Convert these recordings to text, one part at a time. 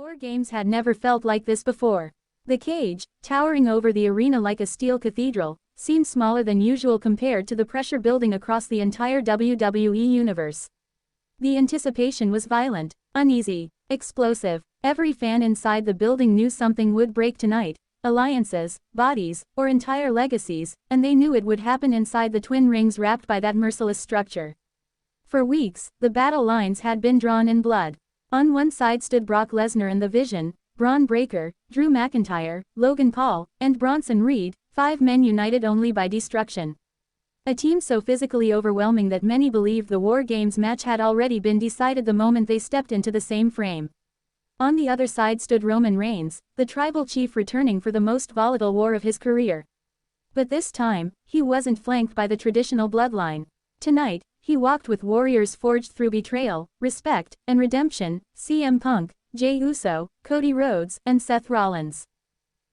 War Games had never felt like this before. The cage, towering over the arena like a steel cathedral, seemed smaller than usual compared to the pressure building across the entire WWE universe. The anticipation was violent, uneasy, explosive. Every fan inside the building knew something would break tonight. Alliances, bodies, or entire legacies, and they knew it would happen inside the twin rings wrapped by that merciless structure. For weeks, the battle lines had been drawn in blood. On one side stood Brock Lesnar and the Vision, Braun Breaker, Drew McIntyre, Logan Paul, and Bronson Reed, 5 men united only by destruction. A team so physically overwhelming that many believed the War Games match had already been decided the moment they stepped into the same frame. On the other side stood Roman Reigns, the tribal chief returning for the most volatile war of his career. But this time, he wasn't flanked by the traditional bloodline. Tonight, he walked with warriors forged through betrayal, respect, and redemption: CM Punk, Jey Uso, Cody Rhodes, and Seth Rollins.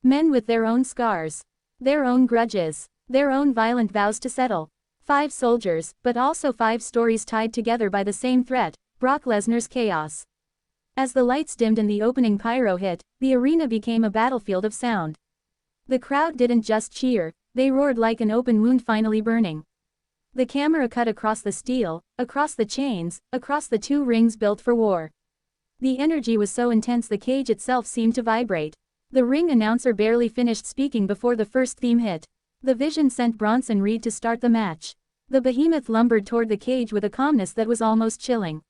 Men with their own scars, their own grudges, their own violent vows to settle. 5 soldiers, but also 5 stories tied together by the same threat: Brock Lesnar's chaos. As the lights dimmed and the opening pyro hit, the arena became a battlefield of sound. The crowd didn't just cheer, they roared like an open wound finally burning. The camera cut across the steel, across the chains, across the 2 rings built for war. The energy was so intense the cage itself seemed to vibrate. The ring announcer barely finished speaking before the first theme hit. The Vision sent Bronson Reed to start the match. The behemoth lumbered toward the cage with a calmness that was almost chilling.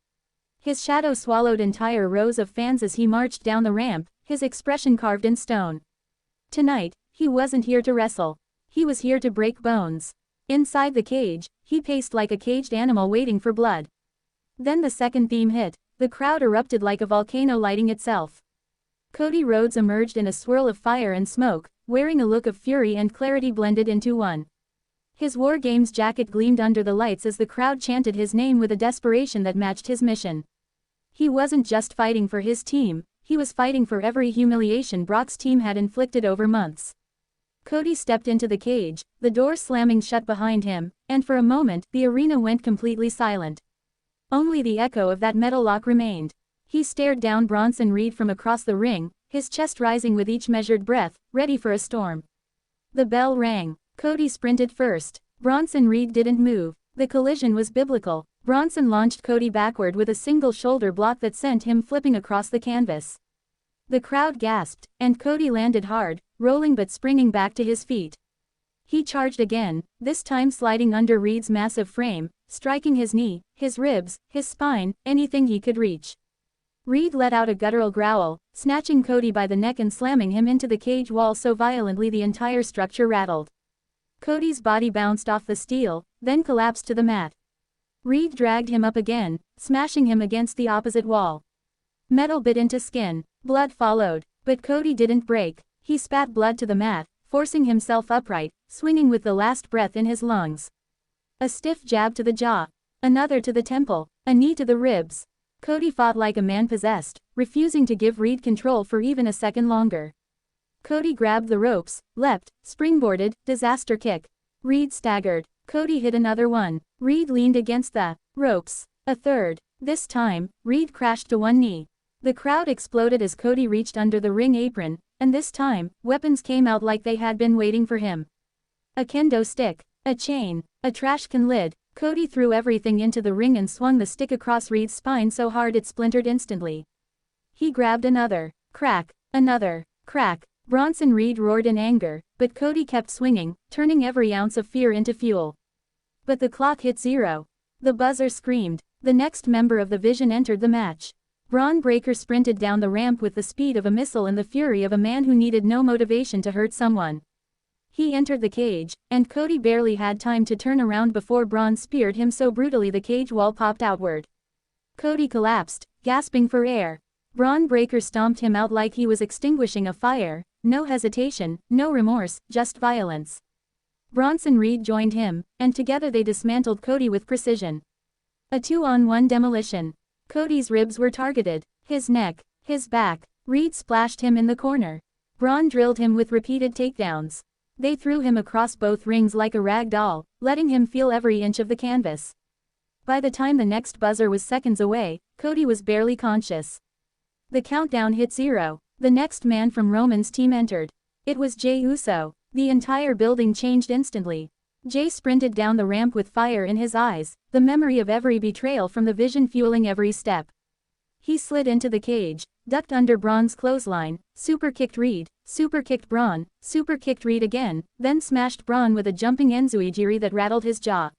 His shadow swallowed entire rows of fans as he marched down the ramp, his expression carved in stone. Tonight, he wasn't here to wrestle. He was here to break bones. Inside the cage, he paced like a caged animal waiting for blood. Then the second theme hit. The crowd erupted like a volcano lighting itself. Cody Rhodes emerged in a swirl of fire and smoke, wearing a look of fury and clarity blended into one. His War Games jacket gleamed under the lights as the crowd chanted his name with a desperation that matched his mission. He wasn't just fighting for his team, he was fighting for every humiliation Brock's team had inflicted over months. Cody stepped into the cage, the door slamming shut behind him, and for a moment, the arena went completely silent. Only the echo of that metal lock remained. He stared down Bronson Reed from across the ring, his chest rising with each measured breath, ready for a storm. The bell rang. Cody sprinted first. Bronson Reed didn't move. The collision was biblical. Bronson launched Cody backward with a single shoulder block that sent him flipping across the canvas. The crowd gasped, and Cody landed hard, rolling but springing back to his feet. He charged again, this time sliding under Reed's massive frame, striking his knee, his ribs, his spine, anything he could reach. Reed let out a guttural growl, snatching Cody by the neck and slamming him into the cage wall so violently the entire structure rattled. Cody's body bounced off the steel, then collapsed to the mat. Reed dragged him up again, smashing him against the opposite wall. Metal bit into skin, blood followed, but Cody didn't break. He spat blood to the mat, forcing himself upright, swinging with the last breath in his lungs. A stiff jab to the jaw, another to the temple, a knee to the ribs. Cody fought like a man possessed, refusing to give Reed control for even a second longer. Cody grabbed the ropes, leapt, springboarded, disaster kick. Reed staggered. Cody hit another one. Reed leaned against the ropes. A third. This time, Reed crashed to one knee. The crowd exploded as Cody reached under the ring apron, and this time, weapons came out like they had been waiting for him. A kendo stick, a chain, a trash can lid. Cody threw everything into the ring and swung the stick across Reed's spine so hard it splintered instantly. He grabbed another. Crack. Another. Crack. Bronson Reed roared in anger, but Cody kept swinging, turning every ounce of fear into fuel. But the clock hit 0. The buzzer screamed. The next member of the Vision entered the match. Braun Breaker sprinted down the ramp with the speed of a missile and the fury of a man who needed no motivation to hurt someone. He entered the cage, and Cody barely had time to turn around before Braun speared him so brutally the cage wall popped outward. Cody collapsed, gasping for air. Braun Breaker stomped him out like he was extinguishing a fire, no hesitation, no remorse, just violence. Bronson Reed joined him, and together they dismantled Cody with precision. A 2-on-1 demolition. Cody's ribs were targeted, his neck, his back. Reed splashed him in the corner. Braun drilled him with repeated takedowns. They threw him across both rings like a rag doll, letting him feel every inch of the canvas. By the time the next buzzer was seconds away, Cody was barely conscious. The countdown hit 0. The next man from Roman's team entered. It was Jey Uso. The entire building changed instantly. Jey sprinted down the ramp with fire in his eyes, the memory of every betrayal from the Vision fueling every step. He slid into the cage, ducked under Braun's clothesline, super-kicked Reed, super-kicked Braun, super-kicked Reed again, then smashed Braun with a jumping enziguri that rattled his jaw.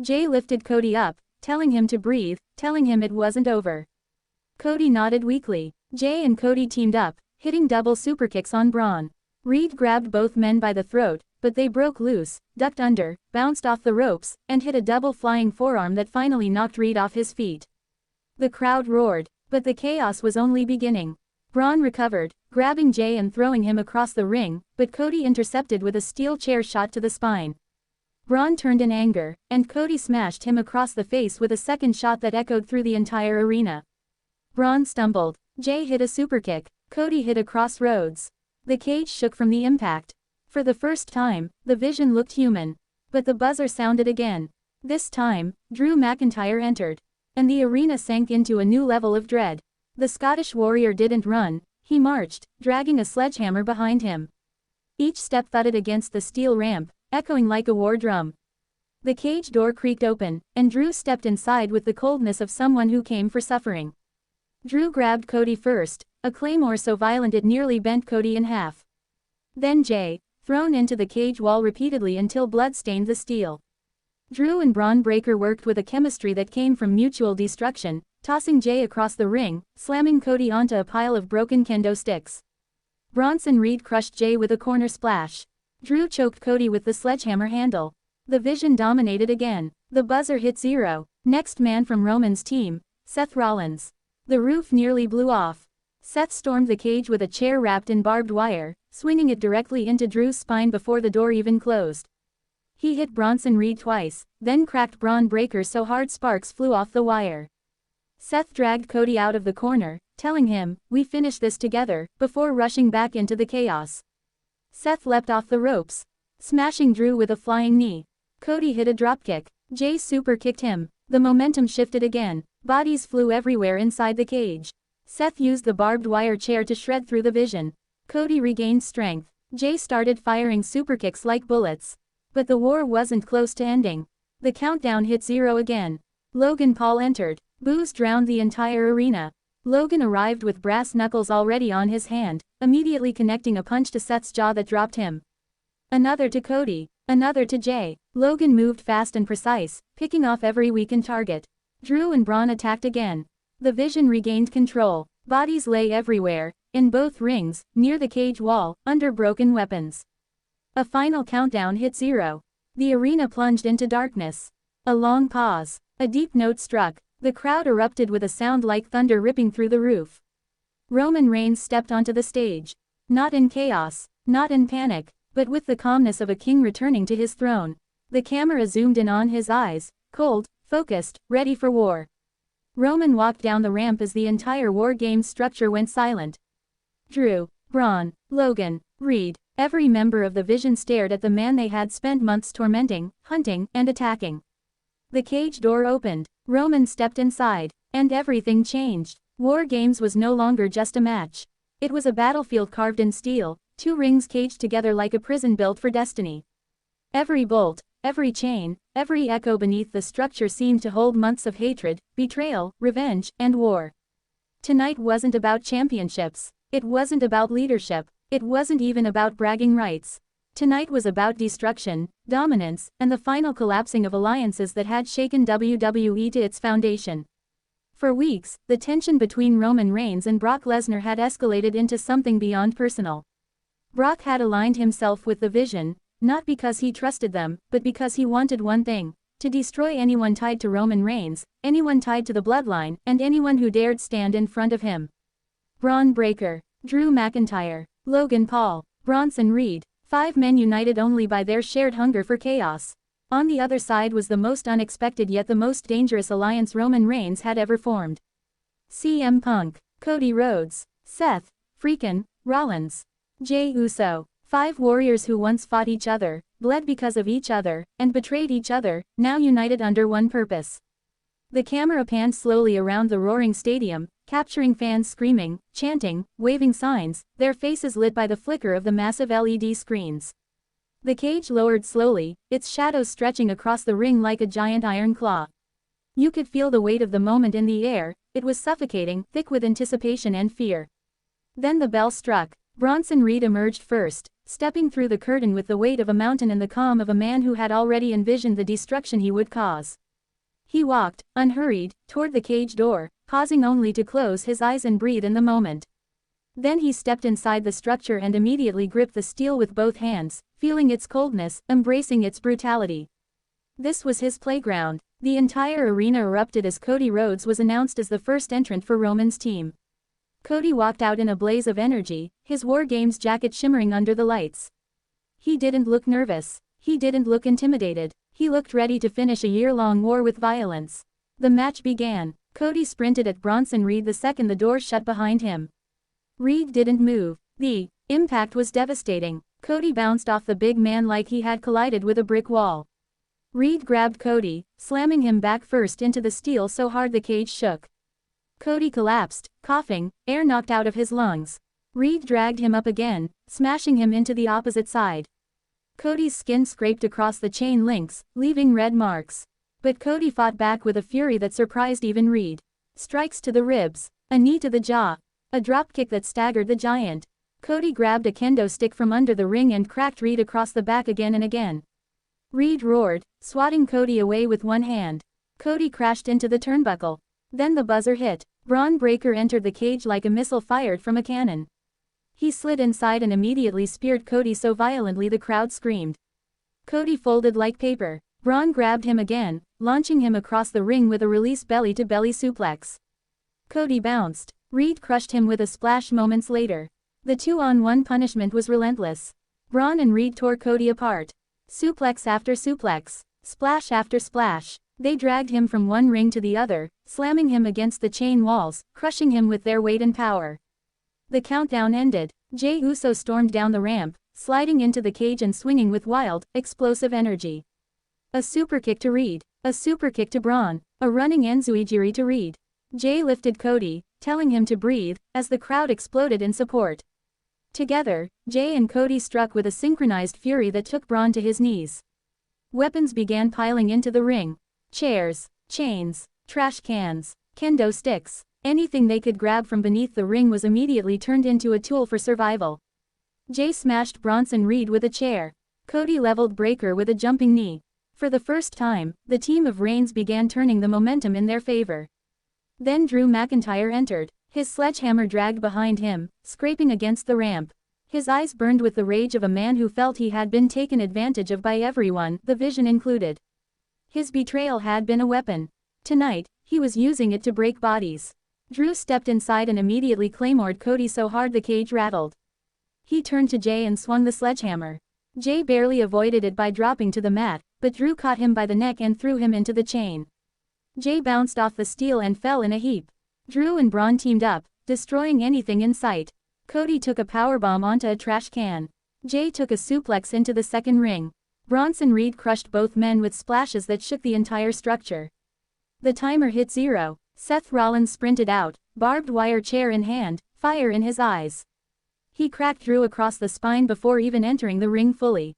Jey lifted Cody up, telling him to breathe, telling him it wasn't over. Cody nodded weakly. Jey and Cody teamed up, hitting double superkicks on Braun. Reed grabbed both men by the throat, but they broke loose, ducked under, bounced off the ropes, and hit a double flying forearm that finally knocked Reed off his feet. The crowd roared, but the chaos was only beginning. Braun recovered, grabbing Jey and throwing him across the ring, but Cody intercepted with a steel chair shot to the spine. Braun turned in anger, and Cody smashed him across the face with a second shot that echoed through the entire arena. Braun stumbled. Jey hit a superkick. Cody hit a crossroads. The cage shook from the impact. For the first time, the Vision looked human. But the buzzer sounded again. This time, Drew McIntyre entered. And the arena sank into a new level of dread. The Scottish Warrior didn't run, he marched, dragging a sledgehammer behind him. Each step thudded against the steel ramp, echoing like a war drum. The cage door creaked open, and Drew stepped inside with the coldness of someone who came for suffering. Drew grabbed Cody first, a claymore so violent it nearly bent Cody in half. Then Jey, thrown into the cage wall repeatedly until blood stained the steel. Drew and Braun Breaker worked with a chemistry that came from mutual destruction, tossing Jey across the ring, slamming Cody onto a pile of broken kendo sticks. Bronson Reed crushed Jey with a corner splash. Drew choked Cody with the sledgehammer handle. The Vision dominated again. The buzzer hit 0. Next man from Roman's team, Seth Rollins. The roof nearly blew off. Seth stormed the cage with a chair wrapped in barbed wire, swinging it directly into Drew's spine before the door even closed. He hit Bronson Reed twice, then cracked Braun Breaker so hard sparks flew off the wire. Seth dragged Cody out of the corner, telling him, "We finish this together," before rushing back into the chaos. Seth leapt off the ropes, smashing Drew with a flying knee. Cody hit a dropkick. Jey super kicked him. The momentum shifted again. Bodies flew everywhere inside the cage. Seth used the barbed wire chair to shred through the Vision. Cody regained strength. Jey started firing superkicks like bullets. But the war wasn't close to ending. The countdown hit 0 again. Logan Paul entered. Boos drowned the entire arena. Logan arrived with brass knuckles already on his hand, immediately connecting a punch to Seth's jaw that dropped him. Another to Cody. Another to Jey. Logan moved fast and precise, picking off every weakened target. Drew and Braun attacked again. The Vision regained control. Bodies lay everywhere, in both rings, near the cage wall, under broken weapons. A final countdown hit 0. The arena plunged into darkness. A long pause. A deep note struck. The crowd erupted with a sound like thunder ripping through the roof. Roman Reigns stepped onto the stage. Not in chaos, not in panic, but with the calmness of a king returning to his throne. The camera zoomed in on his eyes, cold, focused, ready for war. Roman walked down the ramp as the entire War Games structure went silent. Drew, Braun, Logan, Reed, every member of the Vision stared at the man they had spent months tormenting, hunting, and attacking. The cage door opened. Roman stepped inside, and everything changed. War Games was no longer just a match. It was a battlefield carved in steel, two rings caged together like a prison built for destiny. Every bolt, every chain, every echo beneath the structure seemed to hold months of hatred, betrayal, revenge, and war. Tonight wasn't about championships. It wasn't about leadership. It wasn't even about bragging rights. Tonight was about destruction, dominance, and the final collapsing of alliances that had shaken WWE to its foundation. For weeks, the tension between Roman Reigns and Brock Lesnar had escalated into something beyond personal. Brock had aligned himself with the Vision, not because he trusted them, but because he wanted one thing: to destroy anyone tied to Roman Reigns, anyone tied to the bloodline, and anyone who dared stand in front of him. Braun Breaker, Drew McIntyre, Logan Paul, Bronson Reed, 5 men united only by their shared hunger for chaos. On the other side was the most unexpected yet the most dangerous alliance Roman Reigns had ever formed. CM Punk, Cody Rhodes, Seth freakin' Rollins, Jey Uso, 5 warriors who once fought each other, bled because of each other, and betrayed each other, now united under one purpose. The camera panned slowly around the roaring stadium, capturing fans screaming, chanting, waving signs, their faces lit by the flicker of the massive LED screens. The cage lowered slowly, its shadows stretching across the ring like a giant iron claw. You could feel the weight of the moment in the air, it was suffocating, thick with anticipation and fear. Then the bell struck. Bronson Reed emerged first, stepping through the curtain with the weight of a mountain and the calm of a man who had already envisioned the destruction he would cause. He walked, unhurried, toward the cage door, pausing only to close his eyes and breathe in the moment. Then he stepped inside the structure and immediately gripped the steel with both hands, feeling its coldness, embracing its brutality. This was his playground. The entire arena erupted as Cody Rhodes was announced as the first entrant for Roman's team. Cody walked out in a blaze of energy, his War Games jacket shimmering under the lights. He didn't look nervous. He didn't look intimidated. He looked ready to finish a year-long war with violence. The match began. Cody sprinted at Bronson Reed the second the doors shut behind him. Reed didn't move. The impact was devastating. Cody bounced off the big man like he had collided with a brick wall. Reed grabbed Cody, slamming him back first into the steel so hard the cage shook. Cody collapsed, coughing, air knocked out of his lungs. Reed dragged him up again, smashing him into the opposite side. Cody's skin scraped across the chain links, leaving red marks. But Cody fought back with a fury that surprised even Reed. Strikes to the ribs, a knee to the jaw, a dropkick that staggered the giant. Cody grabbed a kendo stick from under the ring and cracked Reed across the back again and again. Reed roared, swatting Cody away with one hand. Cody crashed into the turnbuckle. Then the buzzer hit. Braun Breaker entered the cage like a missile fired from a cannon. He slid inside and immediately speared Cody so violently the crowd screamed. Cody folded like paper. Braun grabbed him again, launching him across the ring with a release belly-to-belly suplex. Cody bounced. Reed crushed him with a splash moments later. The 2-on-1 punishment was relentless. Braun and Reed tore Cody apart. Suplex after suplex. Splash after splash. They dragged him from one ring to the other, slamming him against the chain walls, crushing him with their weight and power. The countdown ended. Jey Uso stormed down the ramp, sliding into the cage and swinging with wild, explosive energy. A superkick to Reed. A superkick to Braun. A running enziguri to Reed. Jey lifted Cody, telling him to breathe, as the crowd exploded in support. Together, Jey and Cody struck with a synchronized fury that took Braun to his knees. Weapons began piling into the ring. Chairs, chains, trash cans, kendo sticks, anything they could grab from beneath the ring was immediately turned into a tool for survival. Jey smashed Bronson Reed with a chair. Cody leveled Breaker with a jumping knee. For the first time, the team of Reigns began turning the momentum in their favor. Then Drew McIntyre entered, his sledgehammer dragged behind him, scraping against the ramp. His eyes burned with the rage of a man who felt he had been taken advantage of by everyone, the Vision included. His betrayal had been a weapon. Tonight, he was using it to break bodies. Drew stepped inside and immediately claymored Cody so hard the cage rattled. He turned to Jey and swung the sledgehammer. Jey barely avoided it by dropping to the mat, but Drew caught him by the neck and threw him into the chain. Jey bounced off the steel and fell in a heap. Drew and Braun teamed up, destroying anything in sight. Cody took a powerbomb onto a trash can. Jey took a suplex into the second ring. Bronson Reed crushed both men with splashes that shook the entire structure. The timer hit 0. Seth Rollins sprinted out, barbed wire chair in hand, fire in his eyes. He cracked Drew across the spine before even entering the ring fully.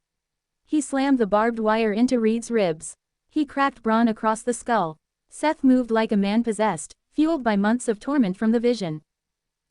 He slammed the barbed wire into Reed's ribs. He cracked Braun across the skull. Seth moved like a man possessed, fueled by months of torment from the Vision.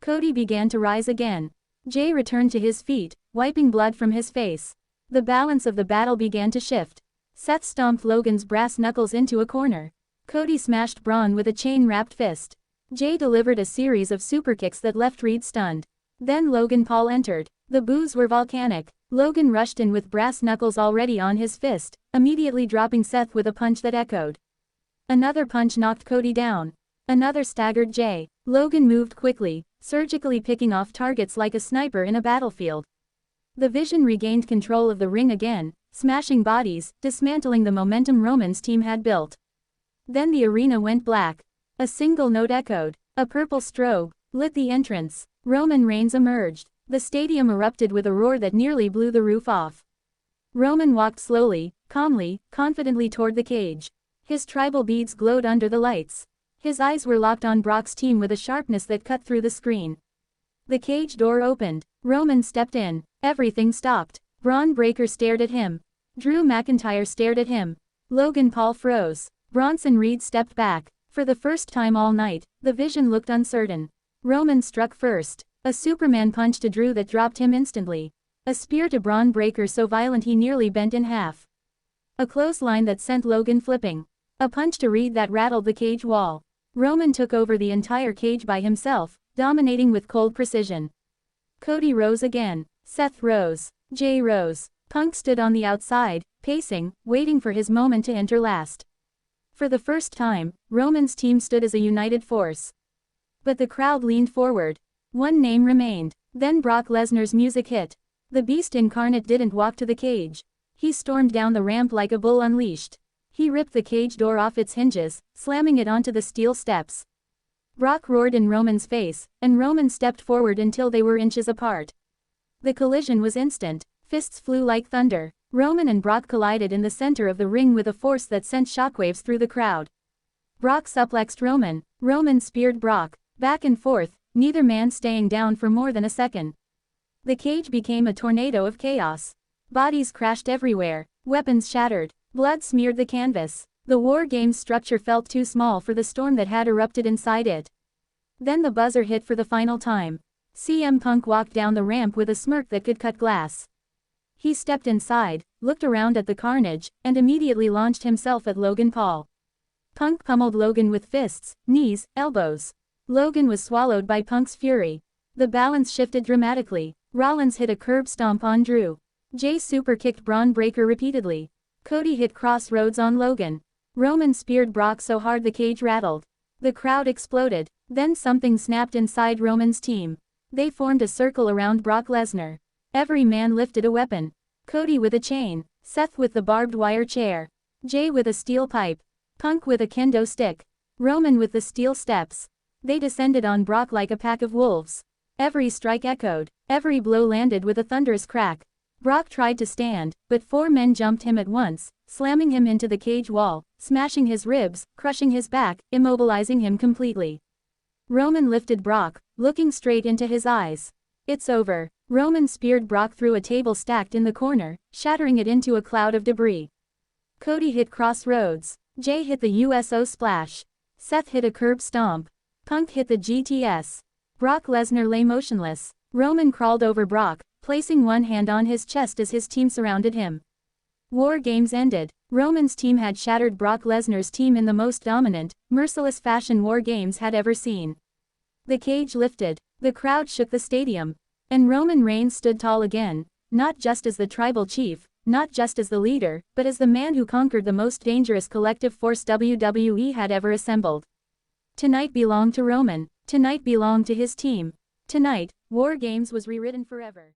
Cody began to rise again. Jey returned to his feet, wiping blood from his face. The balance of the battle began to shift. Seth stomped Logan's brass knuckles into a corner. Cody smashed Braun with a chain-wrapped fist. Jey delivered a series of superkicks that left Reed stunned. Then Logan Paul entered. The boos were volcanic. Logan rushed in with brass knuckles already on his fist, immediately dropping Seth with a punch that echoed. Another punch knocked Cody down. Another staggered Jey. Logan moved quickly, surgically picking off targets like a sniper in a battlefield. The Vision regained control of the ring again, smashing bodies, dismantling the momentum Roman's team had built. Then the arena went black. A single note echoed. A purple strobe lit the entrance. Roman Reigns emerged. The stadium erupted with a roar that nearly blew the roof off. Roman walked slowly, calmly, confidently toward the cage. His tribal beads glowed under the lights. His eyes were locked on Brock's team with a sharpness that cut through the screen. The cage door opened. Roman stepped in. Everything stopped. Braun Breaker stared at him. Drew McIntyre stared at him. Logan Paul froze. Bronson Reed stepped back. For the first time all night, the vision looked uncertain. Roman struck first. A Superman punch to Drew that dropped him instantly. A spear to Braun Breaker so violent he nearly bent in half. A clothesline that sent Logan flipping. A punch to Reed that rattled the cage wall. Roman took over the entire cage by himself, dominating with cold precision. Cody rose again. Seth rose. Jay rose. Punk stood on the outside, pacing, waiting for his moment to enter last. For the first time, Roman's team stood as a united force. But the crowd leaned forward. One name remained. Then Brock Lesnar's music hit. The Beast Incarnate didn't walk to the cage. He stormed down the ramp like a bull unleashed. He ripped the cage door off its hinges, slamming it onto the steel steps. Brock roared in Roman's face, and Roman stepped forward until they were inches apart. The collision was instant. Fists flew like thunder. Roman and Brock collided in the center of the ring with a force that sent shockwaves through the crowd. Brock suplexed Roman. Roman speared Brock. Back and forth, neither man staying down for more than a second. The cage became a tornado of chaos. Bodies crashed everywhere. Weapons shattered. Blood smeared the canvas. The War Games structure felt too small for the storm that had erupted inside it. Then the buzzer hit for the final time. CM Punk walked down the ramp with a smirk that could cut glass. He stepped inside, looked around at the carnage, and immediately launched himself at Logan Paul. Punk pummeled Logan with fists, knees, elbows. Logan was swallowed by Punk's fury. The balance shifted dramatically. Rollins hit a curb stomp on Drew. Jay super-kicked Braun Breaker repeatedly. Cody hit crossroads on Logan. Roman speared Brock so hard the cage rattled. The crowd exploded. Then something snapped inside Roman's team. They formed a circle around Brock Lesnar. Every man lifted a weapon. Cody with a chain. Seth with the barbed wire chair. Jay with a steel pipe. Punk with a kendo stick. Roman with the steel steps. They descended on Brock like a pack of wolves. Every strike echoed. Every blow landed with a thunderous crack. Brock tried to stand, but four men jumped him at once, slamming him into the cage wall, smashing his ribs, crushing his back, immobilizing him completely. Roman lifted Brock, looking straight into his eyes. "It's over." Roman speared Brock through a table stacked in the corner, shattering it into a cloud of debris. Cody hit crossroads. Jay hit the USO splash. Seth hit a curb stomp. Punk hit the GTS. Brock Lesnar lay motionless. Roman crawled over Brock, placing one hand on his chest as his team surrounded him. War Games ended. Roman's team had shattered Brock Lesnar's team in the most dominant, merciless fashion War Games had ever seen. The cage lifted. The crowd shook the stadium. And Roman Reigns stood tall again, not just as the tribal chief, not just as the leader, but as the man who conquered the most dangerous collective force WWE had ever assembled. Tonight belonged to Roman. Tonight belonged to his team. Tonight, War Games was rewritten forever.